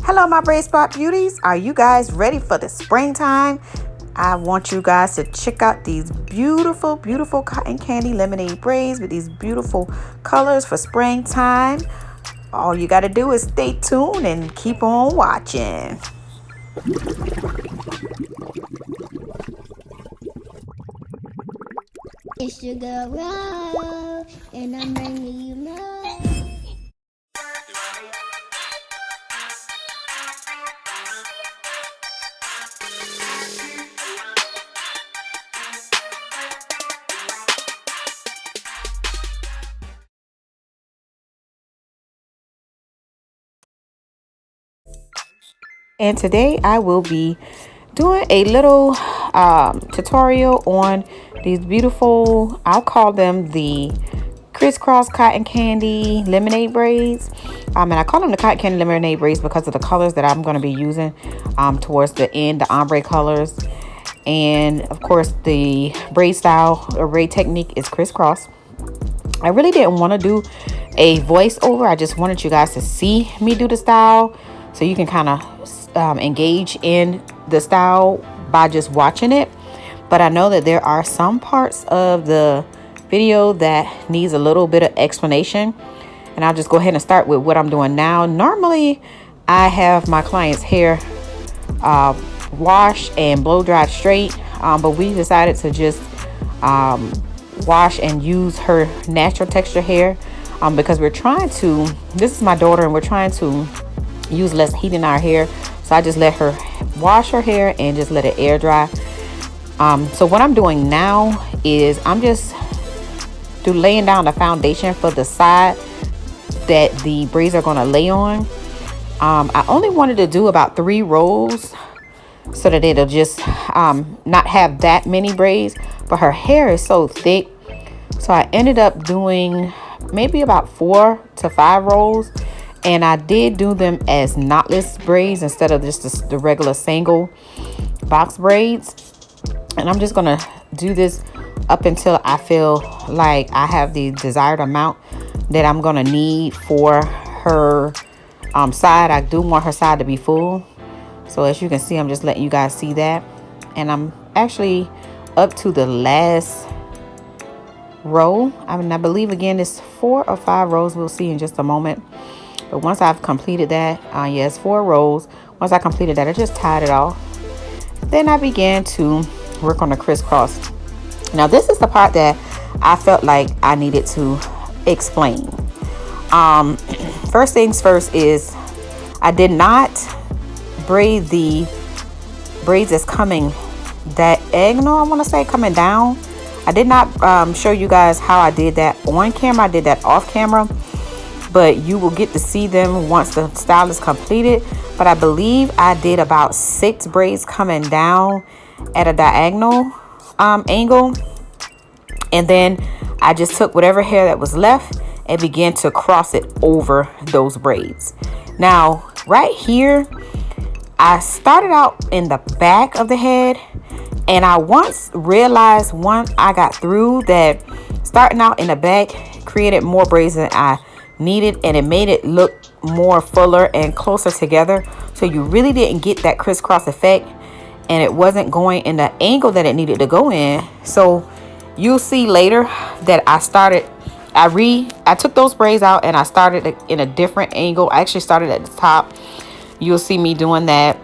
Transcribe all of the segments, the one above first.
Hello, my braid spot beauties. Are you guys ready for the springtime? I want you guys to check out these beautiful, beautiful cotton candy lemonade braids with these beautiful colors for springtime. All you got to do is stay tuned and keep on watching. It's your girl, Rob, and I'm bringing you love. And today I will be doing a little tutorial on these beautiful, I'll call them the crisscross cotton candy lemonade braids. And I call them the cotton candy lemonade braids because of the colors that I'm going to be using towards the end, the ombre colors. And of course the braid style or braid technique is crisscross. I really didn't want to do a voiceover. I just wanted you guys to see me do the style so you can kind of engage in the style by just watching it. But I know that there are some parts of the video that needs a little bit of explanation, and I'll just go ahead and start with what I'm doing now. Normally I have my client's hair washed and blow dried straight, but we decided to just wash and use her natural texture hair because we're trying to, this is my daughter, and we're trying to use less heat in our hair. So I just let her wash her hair and just let it air dry. So what I'm doing now is I'm just laying down the foundation for the side that the braids are going to lay on. I only wanted to do about 3 rows so that it'll just not have that many braids, but her hair is so thick. So I ended up doing maybe about 4 to 5 rows. And I did do them as knotless braids instead of just the regular single box braids. And I'm just going to do this up until I feel like I have the desired amount that I'm going to need for her side. I do want her side to be full. So as you can see, I'm just letting you guys see that. And I'm actually up to the last row. I believe again it's 4 or 5 rows. We'll see in just a moment. But once I've completed that, yes, 4 rows. Once I completed that, I just tied it off. Then I began to work on the crisscross. Now this is the part that I felt like I needed to explain. First things first is I did not braid the braids that's coming diagonal, I want to say, coming down. I did not show you guys how I did that on camera. I did that off camera, but you will get to see them once the style is completed. But I believe I did about 6 braids coming down at a diagonal angle, and then I just took whatever hair that was left and began to cross it over those braids. Now right here, I started out in the back of the head, and I once realized I got through that starting out in the back created more braids than I needed, and it made it look more fuller and closer together. So you really didn't get that crisscross effect, and it wasn't going in the angle that it needed to go in. So you'll see later that I took those braids out and I started in a different angle. I actually started at the top. You'll see me doing that.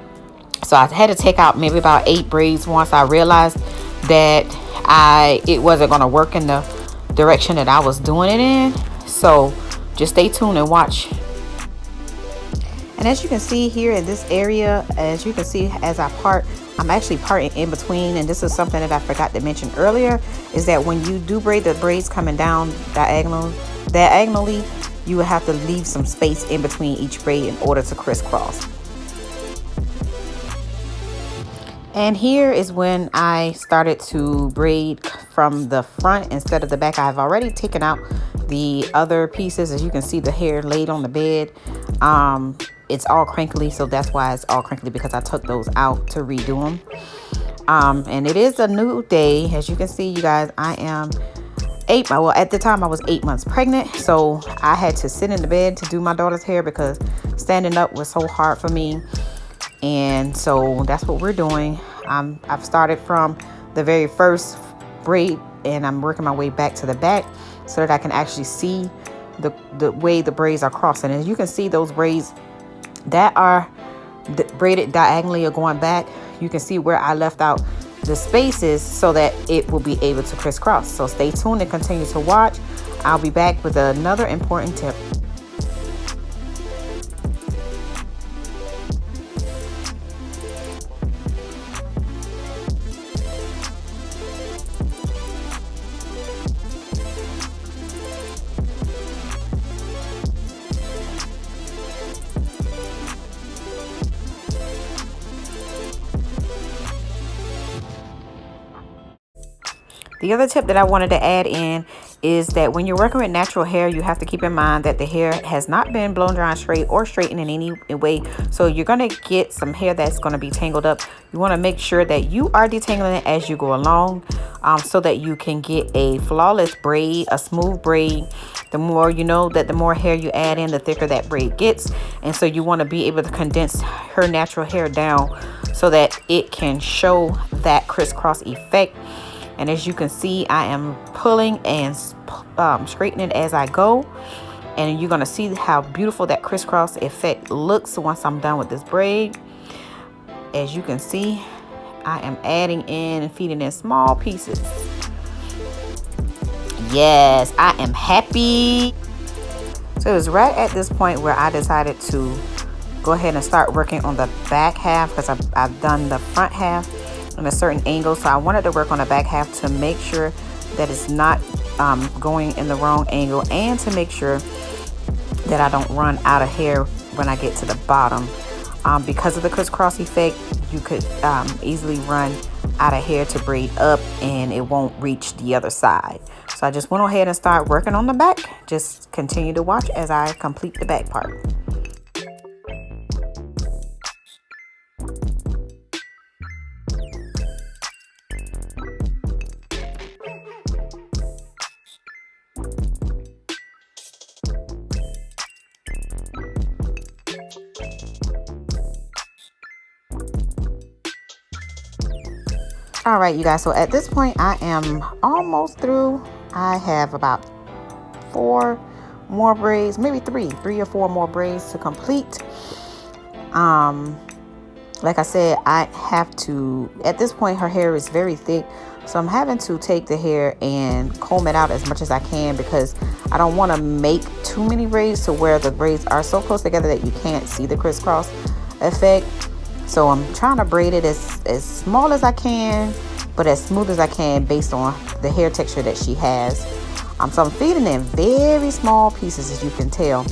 So I had to take out maybe about 8 braids once I realized that it wasn't going to work in the direction that I was doing it in. So just stay tuned and watch. And as you can see here in this area, as you can see as I part, I'm actually parting in between. And this is something that I forgot to mention earlier, is that when you do braid the braids coming down diagonally, you will have to leave some space in between each braid in order to crisscross. And here is when I started to braid from the front instead of the back. I've already taken out the other pieces. As you can see, the hair laid on the bed. It's all crinkly, so that's why it's all crinkly, because I took those out to redo them. And it is a new day. As you can see, you guys, I am well, at the time I was 8 months pregnant, so I had to sit in the bed to do my daughter's hair because standing up was so hard for me. And so that's what we're doing. I've started from the very first braid, and I'm working my way back to the back so that I can actually see the way the braids are crossing. As you can see, those braids that are braided diagonally are going back. You can see where I left out the spaces so that it will be able to crisscross. So stay tuned and continue to watch. I'll be back with another important tip. The other tip that I wanted to add in is that when you're working with natural hair, you have to keep in mind that the hair has not been blown dry straight or straightened in any way. So you're going to get some hair that's going to be tangled up. You want to make sure that you are detangling it as you go along, so that you can get a flawless braid, a smooth braid. The more you know that the more hair you add in, the thicker that braid gets. And so you want to be able to condense her natural hair down so that it can show that crisscross effect. And as you can see, I am pulling and straightening as I go. And you're going to see how beautiful that crisscross effect looks once I'm done with this braid. As you can see, I am adding in and feeding in small pieces. Yes, I am happy. So it was right at this point where I decided to go ahead and start working on the back half, because I've done the front half in a certain angle. So I wanted to work on the back half to make sure that it's not going in the wrong angle, and to make sure that I don't run out of hair when I get to the bottom. Because of the crisscross effect, you could easily run out of hair to braid up and it won't reach the other side. So I just went ahead and start working on the back. Just continue to watch as I complete the back part. All right, you guys, so at this point I am almost through. I have about 4 more braids, maybe three or 4 more braids to complete. Like I said, I have to, at this point her hair is very thick, so I'm having to take the hair and comb it out as much as I can, because I don't want to make too many braids to where the braids are so close together that you can't see the crisscross effect. So I'm trying to braid it as small as I can, but as smooth as I can based on the hair texture that she has. So I'm feeding in very small pieces, as you can tell.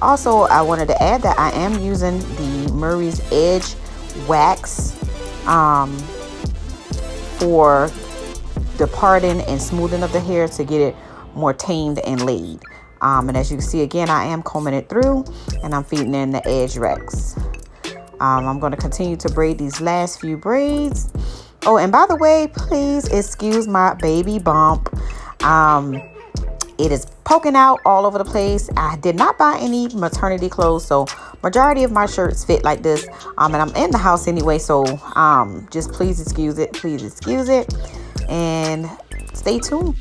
Also, I wanted to add that I am using the Murray's Edge wax for the parting and smoothing of the hair to get it more tamed and laid. And as you can see, again, I am combing it through and I'm feeding in the edge wax. I'm going to continue to braid these last few braids. Oh, and by the way, please excuse my baby bump. It is poking out all over the place. I did not buy any maternity clothes, so majority of my shirts fit like this. And I'm in the house anyway, so just please excuse it. Please excuse it. And stay tuned.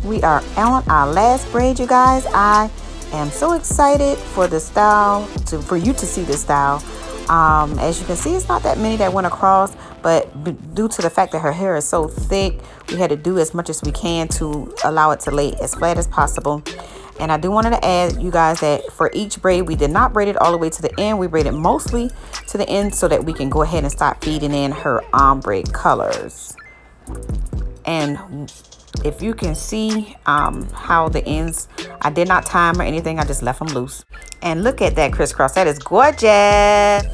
We are on our last braid, you guys. I am so excited for the style, for you to see this style. As you can see, it's not that many that went across, but due to the fact that her hair is so thick, we had to do as much as we can to allow it to lay as flat as possible. And I do wanted to add, you guys, that for each braid, we did not braid it all the way to the end. We braided mostly to the end so that we can go ahead and start feeding in her ombre colors. And if you can see how the ends, I did not time or anything. I just left them loose. And look at that crisscross. That is gorgeous.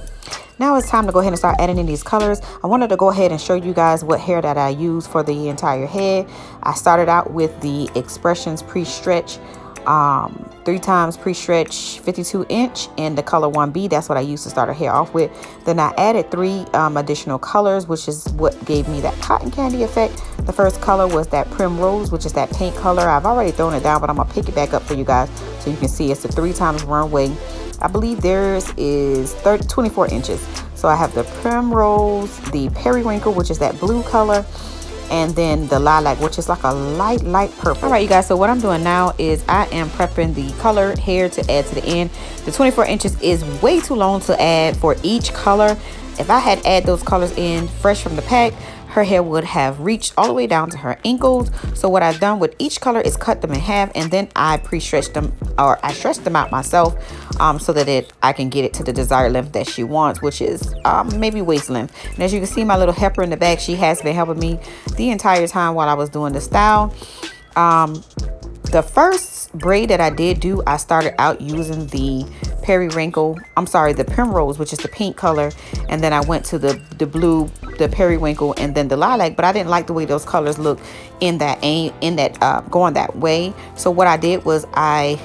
Now it's time to go ahead and start adding in these colors. I wanted to go ahead and show you guys what hair that I use for the entire head. I started out with the Expressions pre-stretch, 3 times pre-stretch 52" in the color 1B. That's what I used to start her hair off with. Then I added 3 additional colors, which is what gave me that cotton candy effect. The first color was that Primrose, which is that paint color. I've already thrown it down, but I'm gonna pick it back up for you guys so you can see. It's a 3 times runway. I believe theirs is 24 inches. So I have the Primrose, the Periwinkle, which is that blue color, and then the Lilac, which is like a light purple. All right, you guys, so what I'm doing now is I am prepping the colored hair to add to the end. The 24 inches is way too long to add for each color. If I had added those colors in fresh from the pack, her hair would have reached all the way down to her ankles. So what I've done with each color is cut them in half, and then I pre-stretched them, or I stretched them out myself, so that I can get it to the desired length that she wants, which is maybe waist length. And as you can see, my little helper in the back, she has been helping me the entire time while I was doing the style. The first braid that I did do, I started out using the the Primrose, which is the pink color, and then I went to the blue, the Periwinkle, and then the Lilac. But I didn't like the way those colors look in that going that way. So what I did was I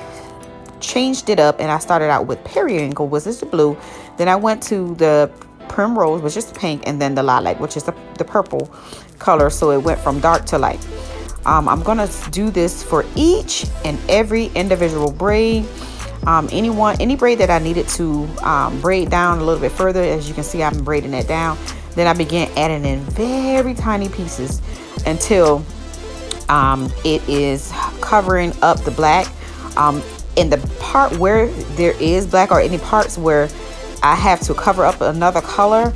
changed it up, and I started out with Periwinkle, which is the blue. Then I went to the Primrose, which is the pink, and then the Lilac, which is the purple color. So it went from dark to light. I'm gonna do this for each and every individual braid. Any braid that I needed to braid down a little bit further, as you can see, I'm braiding that down. Then I began adding in very tiny pieces until it is covering up the black. In the part where there is black, or any parts where I have to cover up another color,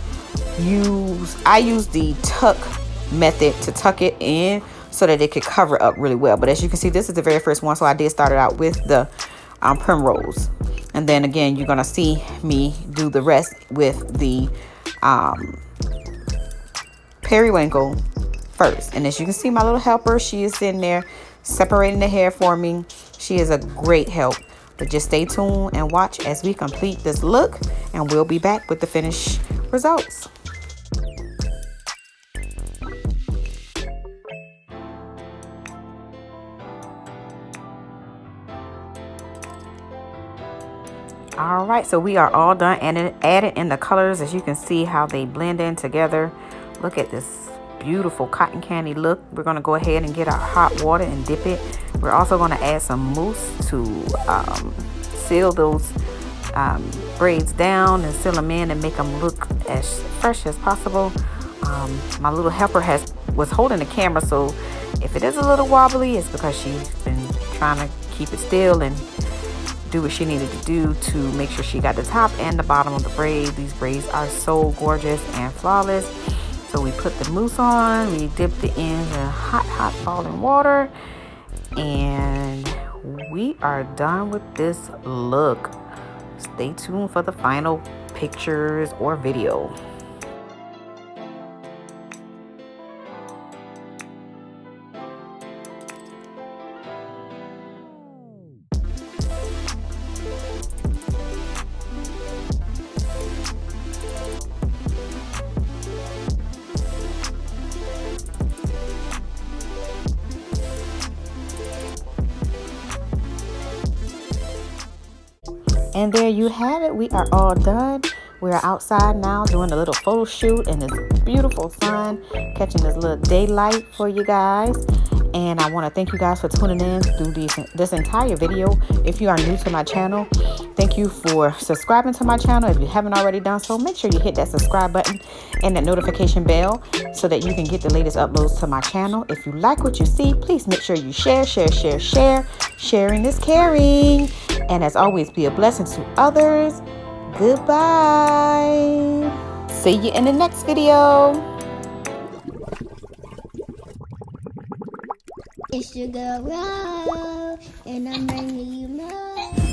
I use the tuck method to tuck it in so that it could cover up really well. But as you can see, this is the very first one, so I did start it out with the Primrose, and then again you're gonna see me do the rest with the Periwinkle first. And as you can see, my little helper, she is in there separating the hair for me. She is a great help. But just stay tuned and watch as we complete this look, and we'll be back with the finished results. All right, so we are all done and added in the colors. As you can see how they blend in together. Look at this beautiful cotton candy look. We're going to go ahead and get our hot water and dip it. We're also going to add some mousse to seal those braids down and seal them in and make them look as fresh as possible. My little helper was holding the camera, so if it is a little wobbly, it's because she's been trying to keep it still and do what she needed to do to make sure she got the top and the bottom of the braid. These braids are so gorgeous and flawless. So we put the mousse on, we dip the ends in hot boiling water, and we are done with this look. Stay tuned for the final pictures or video. And there you have it. We are all done. We're outside now doing a little photo shoot in this beautiful sun, catching this little daylight for you guys. And I want to thank you guys for tuning in through this entire video. If you are new to my channel, thank you for subscribing to my channel. If you haven't already done so, make sure you hit that subscribe button and that notification bell so that you can get the latest uploads to my channel. If you like what you see, please make sure you share. Sharing is caring. And as always, be a blessing to others. Goodbye. See you in the next video. It's your girl, Ro, and I'm bringing you more.